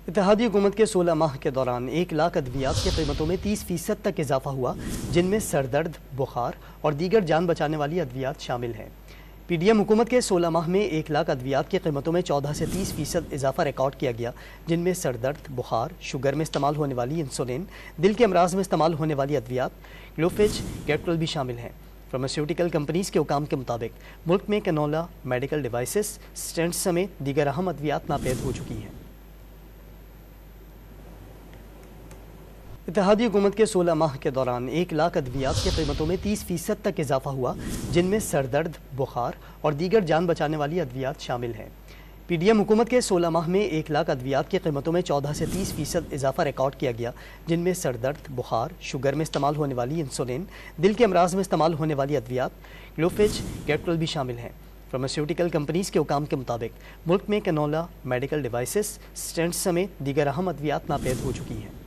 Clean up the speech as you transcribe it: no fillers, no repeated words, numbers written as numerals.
اتحادی حکومت کے 16 ماہ کے دوران 1 لاکھ ادویات کی قیمتوں میں 30% تک اضافہ ہوا، جن میں سر درد، بخار اور دیگر جان بچانے والی ادویات شامل ہیں۔ پی ڈی ایم حکومت کے 16 ماہ میں 1 لاکھ ادویات کی قیمتوں میں 14 سے 30% اضافہ ریکارڈ کیا گیا، جن میں سر درد، بخار، شوگر میں استعمال ہونے والی انسولین، دل کے امراض میں استعمال ہونے والی ادویات، گلوفیج، کیٹرل بھی شامل ہیں۔ فارماسیوٹیکل کمپنیز کے حکام کے مطابق ملک میں کینولا، میڈیکل ڈیوائسز، سٹینٹس سمیت دیگر اہم ادویات ناپید ہو چکی ہیں۔ اتحادی حکومت کے 16 ماہ کے دوران 1 لاکھ ادویات کی قیمتوں میں 30% تک اضافہ ہوا، جن میں سر درد، بخار اور دیگر جان بچانے والی ادویات شامل ہیں۔ پی ڈی ایم حکومت کے 16 ماہ میں 1 لاکھ ادویات کی قیمتوں میں 14 سے 30% اضافہ ریکارڈ کیا گیا، جن میں سر درد، بخار، شوگر میں استعمال ہونے والی انسولین، دل کے امراض میں استعمال ہونے والی ادویات، گلوفیج، کیٹرل بھی شامل ہیں۔ فارماسیوٹیکل کمپنیز کے حکام کے مطابق ملک میں کینولا، میڈیکل ڈیوائسز، سٹینٹس سمیت دیگر اہم ادویات ناپید ہو چکی ہیں۔